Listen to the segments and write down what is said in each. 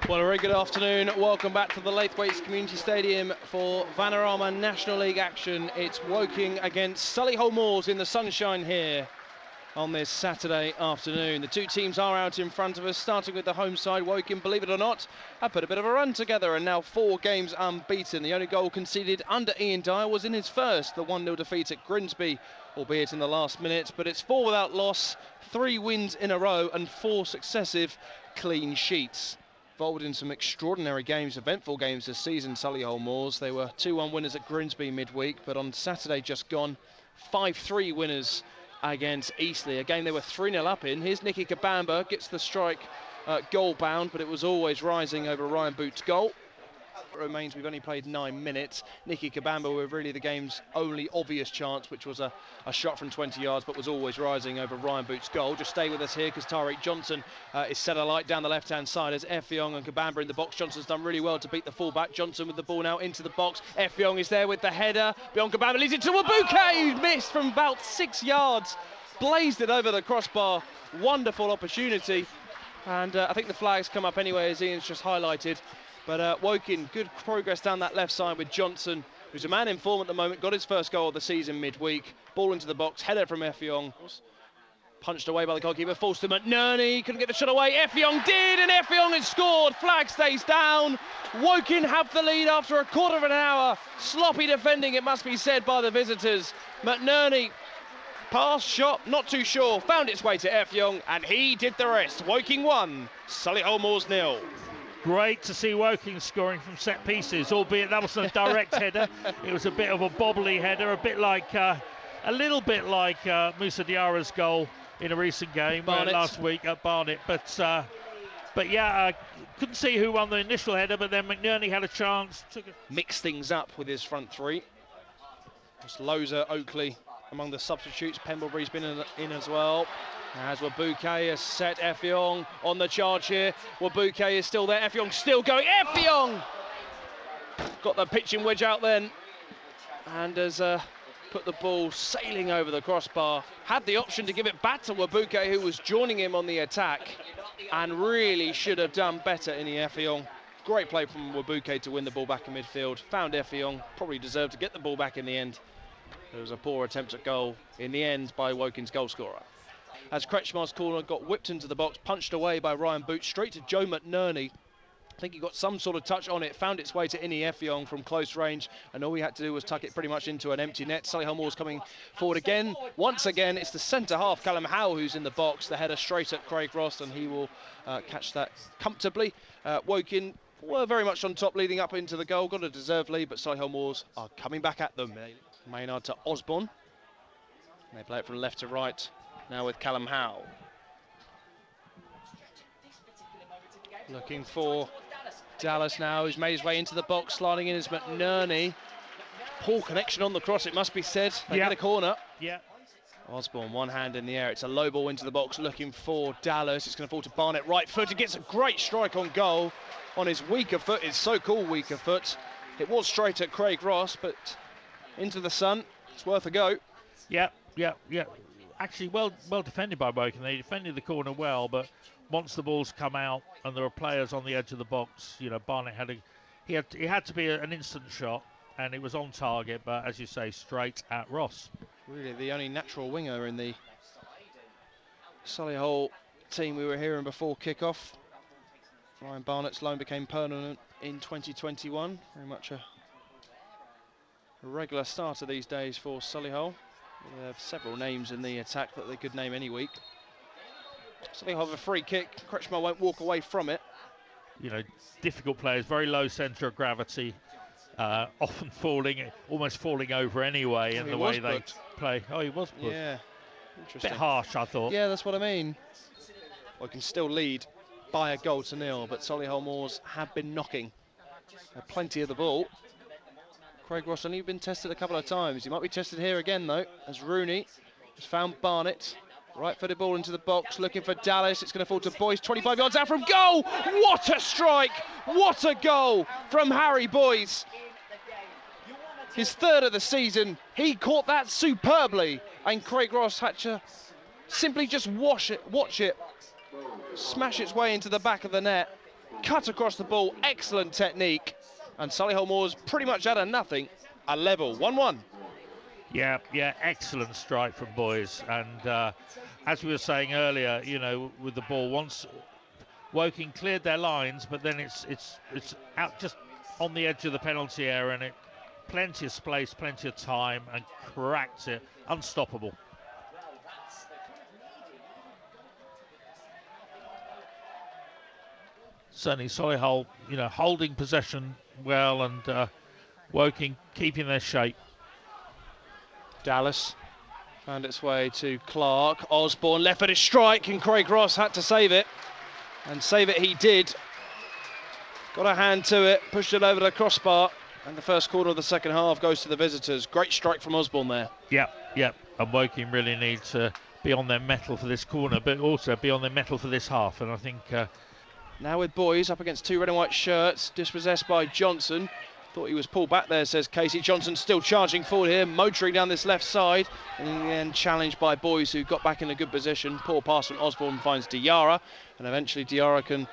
Well, a very good afternoon. Welcome back to the Laithwaites Community Stadium for Vanarama National League action. It's Woking against Solihull Moors in the sunshine here on this Saturday afternoon. The two teams are out in front of us, starting with the home side. Woking, believe it or not, have put a bit of a run together and now 4 games unbeaten. The only goal conceded under Ian Dyer was in his first, the 1-0 defeat at Grimsby, albeit in the last minute. But it's 4 without loss, 3 wins in a row and 4 successive clean sheets. Involved in some extraordinary games, eventful games this season, Solihull Moors. They were 2-1 winners at Grimsby midweek, but on Saturday just gone, 5-3 winners against Eastleigh, a game they were 3-0 up in. Here's Nicky Kabamba, gets the strike goal bound, but it was always rising over Ryan Boots' goal. It remains we've only played 9 minutes. Nicky Kabamba with really the game's only obvious chance, which was a shot from 20 yards, but was always rising over Ryan Boots' goal. Just stay with us here because Tariq Johnson is set alight down the left-hand side as Effiong and Kabamba in the box. Johnson's done really well to beat the fullback. Johnson with the ball now into the box. Effiong is there with the header. Beyond Kabamba leads it to Wabuke, who missed from about 6 yards. Blazed it over the crossbar. Wonderful opportunity. And I think the flag's come up anyway, as Ian's just highlighted. But Woking, good progress down that left side with Johnson, who's a man in form at the moment, got his first goal of the season midweek. Ball into the box, header from Effiong. Punched away by the goalkeeper, falls to McNerney, couldn't get the shot away. Effiong did, and Effiong has scored. Flag stays down. Woking have the lead after a quarter of an hour. Sloppy defending, it must be said, by the visitors. McNerney, pass, shot, not too sure, found its way to Effiong, and he did the rest. Woking 1, Solihull Moors 0. Great to see Woking scoring from set pieces, albeit that wasn't a direct header. It was a bit of a bobbly header, a little bit like Musa Diarra's goal in a recent game last week at Barnet. But yeah, couldn't see who won the initial header, but then McNerney had a chance. Mixed things up with his front three. Just Loza, Oakley among the substitutes. Pemblebury's been in as well. As Wabuke has set Effiong on the charge here. Wabuke is still there. Effiong still going. Effiong got the pitching wedge out then, and has put the ball sailing over the crossbar. Had the option to give it back to Wabuke, who was joining him on the attack, and really should have done better in the Effiong. Great play from Wabuke to win the ball back in midfield. Found Effiong, probably deserved to get the ball back in the end. There was a poor attempt at goal in the end by Woking's goalscorer. As Kretschmar's corner got whipped into the box, punched away by Ryan Boots, straight to Joe McNerney. I think he got some sort of touch on it, found its way to Inni Effiong from close range, and all he had to do was tuck it pretty much into an empty net. Solihull Moors coming forward again. Once again, it's the centre half, Callum Howe, who's in the box. The header straight at Craig Ross, and he will catch that comfortably. Woking were very much on top leading up into the goal, got a deserved lead, but Solihull Moors are coming back at them. Maynard to Osborne. They play it from left to right. Now with Callum Howe. Looking for Dallas now, who's made his way into the box, sliding in as McNerney. Poor connection on the cross, it must be said. They get a corner. Yeah. Osborne, one hand in the air. It's a low ball into the box, looking for Dallas. It's going to fall to Barnett, right foot. He gets a great strike on goal on his weaker foot. His so-called weaker foot. It was straight at Craig Ross, but into the sun. It's worth a go. Yeah. Actually, well defended by Woking. They defended the corner well, but once the ball's come out and there are players on the edge of the box, you know, Barnett had to be an instant shot, and it was on target. But as you say, straight at Ross. Really, the only natural winger in the Solihull team we were hearing before kick-off. Ryan Barnett's loan became permanent in 2021. Very much a regular starter these days for Solihull. They have several names in the attack that they could name any week. Solihull have a free kick. Kretschmar won't walk away from it. You know, difficult players, very low centre of gravity, often almost falling over anyway in the way they play. Oh, he was put. Yeah, interesting. Bit harsh, I thought. Yeah, that's what I mean. Well, can still lead by a goal to nil, but Solihull Moors have been knocking plenty of the ball. Craig Ross only been tested a couple of times. He might be tested here again, though, as Rooney has found Barnett. Right-footed ball into the box, looking for Dallas. It's going to fall to Boyce, 25 yards out from goal. What a strike! What a goal from Harry Boyce. His third of the season. He caught that superbly, and Craig Ross had to simply just watch it, smash its way into the back of the net. cut across the ball, excellent technique. And Solihull Moors pretty much out of nothing, a level, 1-1. Yeah, excellent strike from boys. And as we were saying earlier, you know, with the ball, once Woking cleared their lines, but then it's out just on the edge of the penalty area, and it plenty of space, plenty of time, and cracked it, unstoppable. Certainly Solihull, you know, holding possession well, and Woking keeping their shape. Dallas found its way to Clark. Osborne left-footed strike, and Craig Ross had to save it. And save it he did. Got a hand to it, pushed it over the crossbar, and the first quarter of the second half goes to the visitors. Great strike from Osborne there. Yep. And Woking really need to be on their mettle for this corner, but also be on their mettle for this half. And I think now with boys up against two red and white shirts, dispossessed by Johnson. Thought he was pulled back there, says Casey. Johnson still charging forward here, motoring down this left side, and in the end challenged by boys who got back in a good position. Poor pass from Osborne finds Diarra, and eventually Diarra can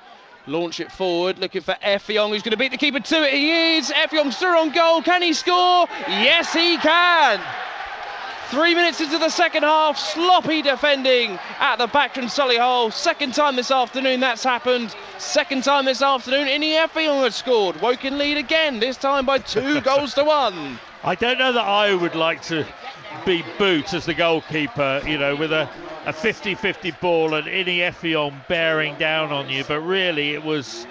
launch it forward, looking for Effiong, who's going to beat the keeper to it. He is. Effiong's through on goal. Can he score? Yes, he can. 3 minutes into the second half, sloppy defending at the back from Solihull. Second time this afternoon that's happened. Second time this afternoon, Ini Effiong has scored. Woking lead again, this time by 2 goals to 1. I don't know that I would like to be Boot as the goalkeeper, you know, with a 50-50 ball and Ini Effiong bearing down on you. But really, it was,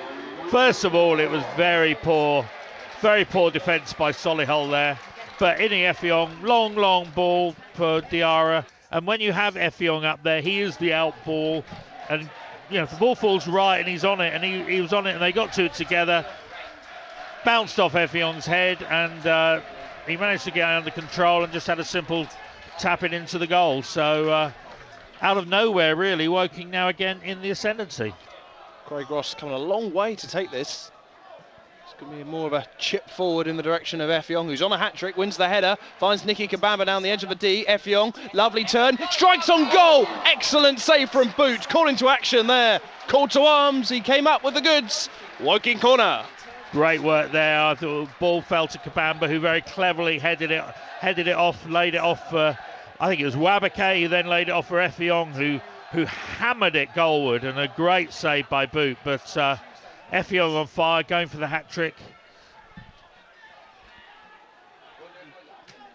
first of all, it was very poor defence by Solihull there. But Ini Effiong, long ball for Diarra, and when you have Effiong up there, he is the out ball, and you know if the ball falls right and he's on it, and he was on it, and they got to it together, bounced off Effiong's head, and he managed to get under control and just had a simple tap it into the goal. So out of nowhere, really, Woking now again in the ascendancy. Craig Ross coming a long way to take this. It's going to be more of a chip forward in the direction of Effiong, who's on a hat-trick, wins the header, finds Nicky Kabamba down the edge of the D. Effiong, lovely turn, strikes on goal. Excellent save from Boot, call into action there. Called to arms, he came up with the goods. Woking corner. Great work there. I thought the ball fell to Kabamba, who very cleverly headed it off, laid it off. I think it was Wabake, who then laid it off for Effiong, who hammered it goalward, and a great save by Boot. But Effiong on fire, going for the hat-trick.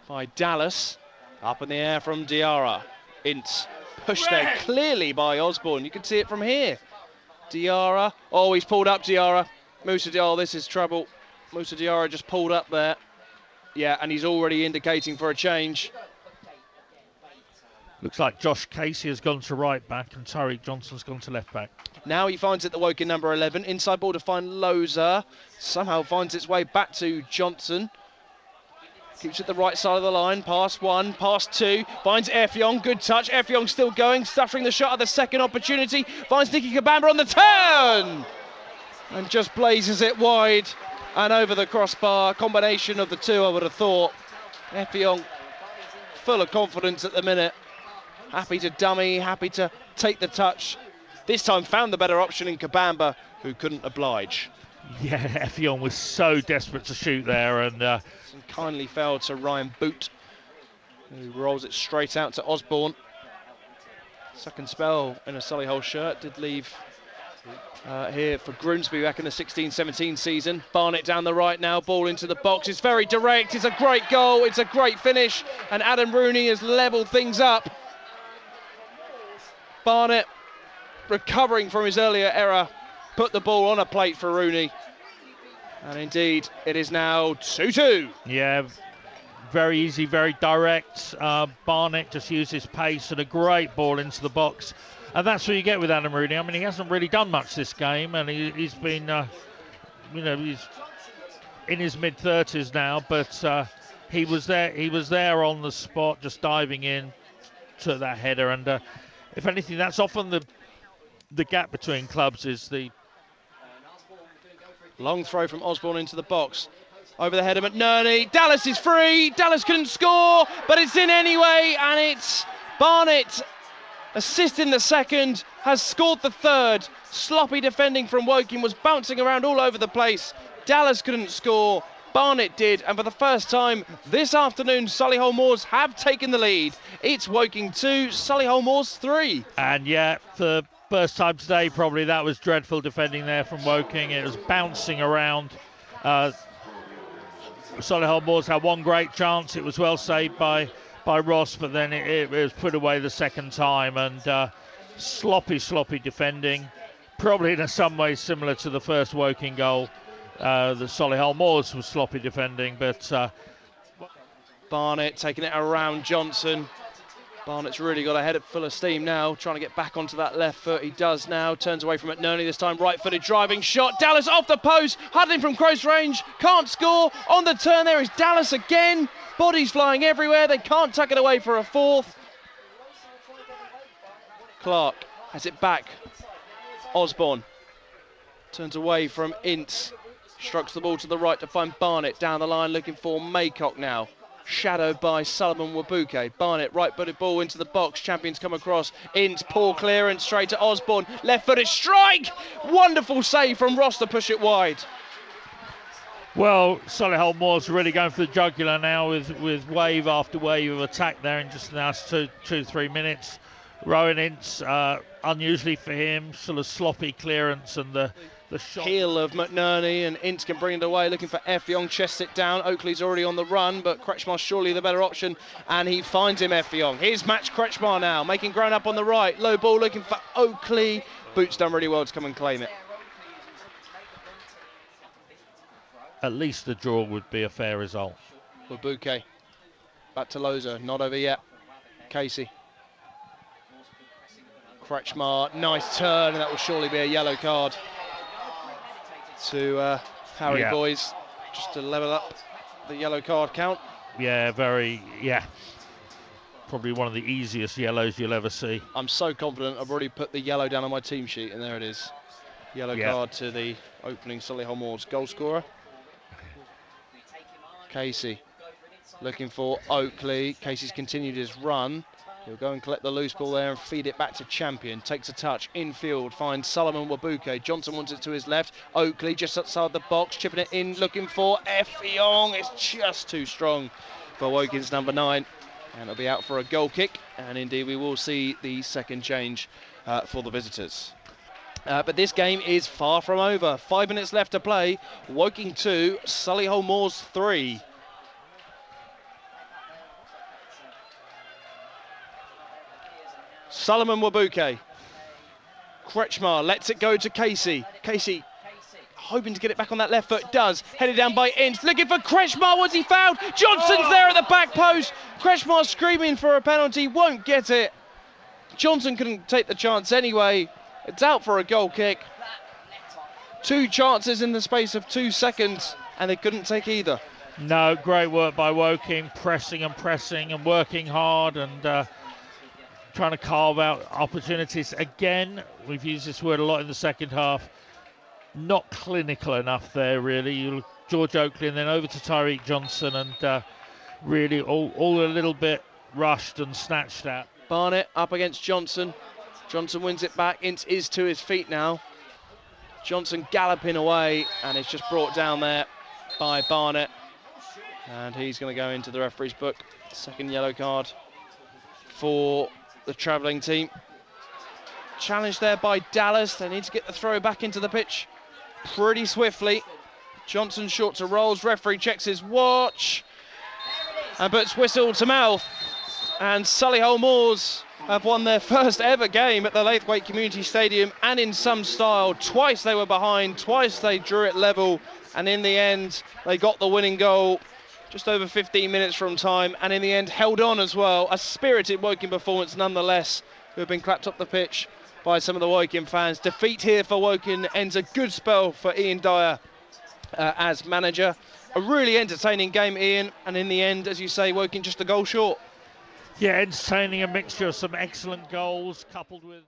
By Dallas, up in the air from Diarra. Ince pushed there clearly by Osborne. You can see it from here. Diarra, oh, he's pulled up Diarra. Musa Diarra, this is trouble. Musa Diarra just pulled up there. Yeah, and he's already indicating for a change. Looks like Josh Casey has gone to right back and Tariq Johnson's gone to left back. Now he finds it, the Woking number 11. Inside ball to find Loza. Somehow finds its way back to Johnson. Keeps it the right side of the line. Pass 1, pass 2. Finds Effiong. Good touch. Effiong still going. Stuttering the shot at the second opportunity. Finds Nicky Kabamba on the turn. And just blazes it wide and over the crossbar. Combination of the two, I would have thought. Effiong full of confidence at the minute. Happy to dummy, happy to take the touch. This time found the better option in Kabamba, who couldn't oblige. Yeah, Effiong was so desperate to shoot there, and kindly fell to Ryan Boot, who rolls it straight out to Osborne. Second spell in a Solihull shirt, did leave here for Grimsby back in the 16-17 season. Barnett down the right now, ball into the box. It's very direct, it's a great goal, it's a great finish, and Adam Rooney has levelled things up. Barnett, recovering from his earlier error, put the ball on a plate for Rooney. And indeed, it is now 2-2. Yeah, very easy, very direct. Barnett just used his pace and a great ball into the box. And that's what you get with Adam Rooney. I mean, he hasn't really done much this game, and he's been, you know, he's in his mid-30s now, but he was there on the spot, just diving in to that header. And if anything, that's often the gap between clubs, is the long throw from Osborne into the box. Over the head of McNerney. Dallas is free. Dallas couldn't score, but it's in anyway, and it's Barnett assist in the second, has scored the third. Sloppy defending from Woking was bouncing around all over the place. Dallas couldn't score, Barnet did, and for the first time this afternoon, Solihull Moors have taken the lead. It's Woking 2, Solihull Moors 3. And yeah, for the first time today, probably that was dreadful defending there from Woking. It was bouncing around. Solihull Moors had one great chance. It was well saved by Ross, but then it was put away the second time, and sloppy defending. Probably in some ways similar to the first Woking goal. The Solihull Moors was sloppy defending, but Barnet taking it around Johnson. Barnett's really got ahead at full of steam now, trying to get back onto that left foot. He does now, turns away from McNerney this time, right-footed driving shot. Dallas off the post, huddling from close range, can't score. On the turn there is Dallas again. Bodies flying everywhere, they can't tuck it away for a fourth. Clark has it back. Osborne turns away from Ince, strokes the ball to the right to find Barnett down the line, looking for Maycock now. Shadowed by Sullivan Wabuke. Barnett, right-footed ball into the box. Champions come across. Ince, poor clearance, straight to Osborne. Left-footed strike! Wonderful save from Ross to push it wide. Well, Solihull Moors really going for the jugular now with wave after wave of attack there in just the last 2-3 minutes. Rowan Ince, unusually for him, sort of sloppy clearance, and the shot. Heel of McNerney, and Ince can bring it away, looking for Effiong, chests it down. Oakley's already on the run, but Kretschmar's surely the better option, and he finds him, Effiong. Here's Match Kretschmar now, making ground up on the right. Low ball looking for Oakley. Boots done really well to come and claim it. At least the draw would be a fair result. Wabuke, back to Loza, not over yet. Casey. Kretschmar, nice turn, and that will surely be a yellow card to Harry Boys, just to level up the yellow card count. Yeah, probably one of the easiest yellows you'll ever see. I'm so confident I've already put the yellow down on my team sheet, and there it is. Yellow card to the opening Solihull Moors goal scorer. Casey looking for Oakley. Casey's continued his run. He'll go and collect the loose ball there and feed it back to Champion. Takes a touch, infield, finds Solomon Wabuke. Johnson wants it to his left. Oakley just outside the box, chipping it in, looking for Effiong. It's just too strong for Woking's number 9. And it'll be out for a goal kick. And indeed, we will see the second change for the visitors. But this game is far from over. 5 minutes left to play. Woking 2, Solihull Moors 3. Solomon Wabuke. Kretschmar lets it go to Casey. Casey hoping to get it back on that left foot. Does. Headed down by Ince. Looking for Kretschmar. Was he fouled? Johnson's there at the back post. Kretschmar screaming for a penalty. Won't get it. Johnson couldn't take the chance anyway. It's out for a goal kick. 2 chances in the space of 2 seconds, and they couldn't take either. No, great work by Woking, pressing and working hard, and trying to carve out opportunities. Again, we've used this word a lot in the second half. Not clinical enough there, really. George Oakley and then over to Tyreek Johnson, and really all a little bit rushed and snatched at. Barnett up against Johnson. Johnson wins it back. Ince is to his feet now. Johnson galloping away, and it's just brought down there by Barnett. And he's going to go into the referee's book. Second yellow card for the travelling team. Challenged there by Dallas. They need to get the throw back into the pitch pretty swiftly. Johnson short to Rolls. Referee checks his watch and puts whistle to mouth. And Solihull Moors have won their first ever game at the Laithwaite Community Stadium, and in some style. Twice they were behind, twice they drew it level, and in the end they got the winning goal just over 15 minutes from time, and in the end held on as well. A spirited Woking performance nonetheless, who have been clapped up the pitch by some of the Woking fans. Defeat here for Woking ends a good spell for Ian Dyer as manager. A really entertaining game, Ian, and in the end, as you say, Woking just a goal short. Yeah, entertaining, a mixture of some excellent goals coupled with